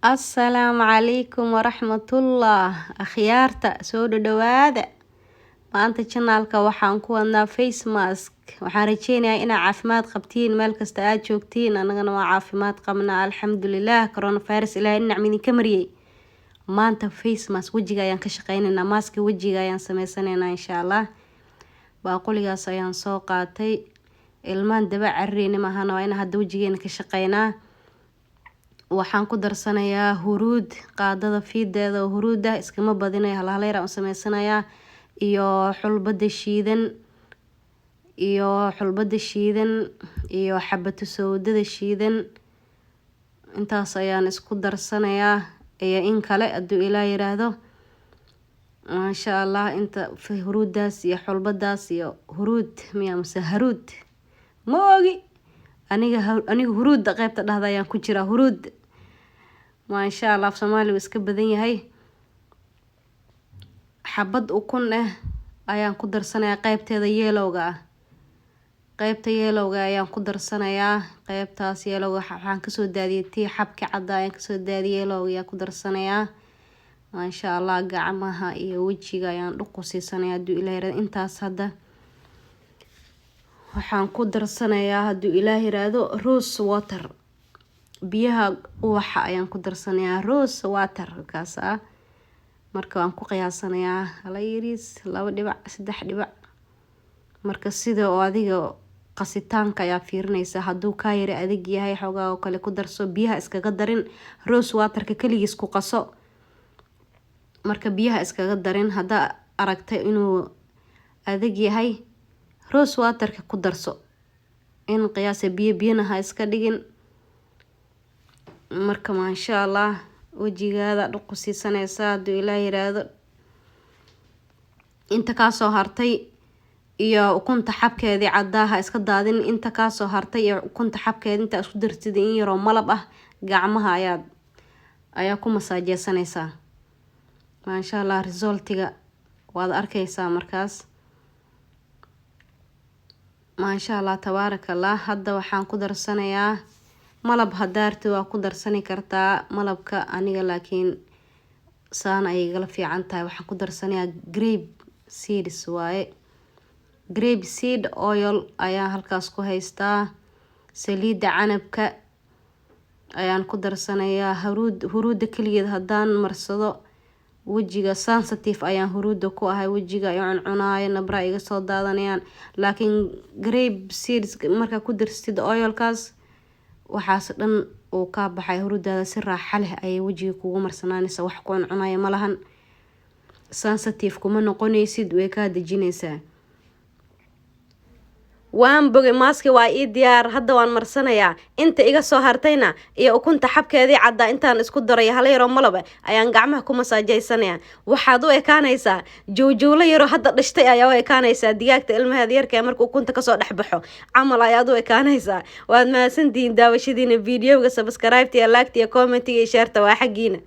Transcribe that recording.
Assalaamu calaykum waraxmatullah akhyaarta soo dhawaada maanta channelka waxaan ku wadnaa face mask waxaan rajeynayaa inaad caafimaad qabtiin meel kasta aad joogtiin anagana waa caafimaad qabnaa alxamdulillaah coronavirus ilaahay dhinac idinka mariyay maanta face mask wajiga ayaan ka shaqeynaynaa maaska wajiga ayaan sameysanaynaa insha Allah baaquligaas ayaan soo qaatay ilmaan daba carreeyna mahana waa inaan hadda wajigeena ka shaqeynaa waxaan ku darsanayaa huruud qaadada fiideeda oo huruuda iskama badinayo hal yar aan sameysanayaa iyo xulbada shiidan iyo xabatu sawdada shiidan intaas ayaan isku darsanayaa iyo in kale haduu ilaa yiraahdo maasha Allah inta huruudaas iyo xulbadaas iyo huruud miya mise haruud moogi aniga huruud qaybta dhahda ayaan ku jira huruud maasha Allah Soomaaliya iska badan yahay xabad ukun ayaan ku darsanayaa qaybteeda yellow-ga ayaan ku darsanayaa qaybtaas yellow waxaan ka soo daadiyay tii xabka cad ayaan ka soo daadiyay yellow ayaan ku darsanayaa maasha Allah gacmaha iyo wajiga ayaan dhuqu siisanayaa haduu ilaahay intaas hadda waxaan ku darsanayaa haduu ilaahay raado rose water biyaha uwaxa ayaan ku darsanayaa rose water kaas marka waan ku qiyaasanayaa hal yariis 2 dhibac 3 dhibac marka sida oo adiga qasitaanka ayaa fiirinaysa haduu ka yar adag yahay xogaa oo kale ku darso biyaha iskaga darin rose water-ka kaligiis ku qaso marka biyaha iskaga darin hada aragtay inuu adag yahay rose water-ka ku darso in qiyaas biyana ha iska dhigin marka maasha Allah wajigaada dhuqu siisanaysa haduu ilaahay yiraahdo inta ka soo hartay iyo ukunta xabkeedii cadaha iska daadin inta ka soo hartay iyo ukunta xabkeedii inta isku dartid in yar oo malab gacmaha ayaa ku masaajeesanaysa maasha Allah result-iga waad arkaysaa markaas maasha Allah tabaarakallah hadda waxaan ku darsanayaa malab hadaartu waa ku darsani kartaa malabka aniga laakiin saan ay igala fiican tahay waxaan ku darsanayaa grape seeds waaye grape seed oil ayaa halkaas ku haystaa saliida canabka ayaan ku darsanayaa huruuda kaligeed hadaan marsado wajiga sensitive ayaan huruuda ku ahay wajiga ayaan cunaayo nabra iga soo daadanayaan laakiin grape seeds marka ku darsid oilkaas waxaas dhan oo ka baxay huruudada si raaxo leh ay wajiga kugu marsanaanaysa wax ku cunayo malahan sensitive kuma noqonaysid way ka dajinaysaa waan bogay maaski waa ii diyaar hadda waan marsanayaa inta iga soo hartayna iyo ukunta xabkeedii cadda intaan isku daray hal yar oo malab ayaan gacmaha ku masaajeysanayaa waxaad u ekaanaysaa joojoola yar hadda dhashtay ayaa u ekaanaysaa digaagta ilmaheeda yarka marka ukunta ka soo dhaxbaxo camal ayaad u ekaanaysaa waad mahadsantihiin daawashadiina videoga subscribe-ta like-ta comment iyo share-ta waa xaqiina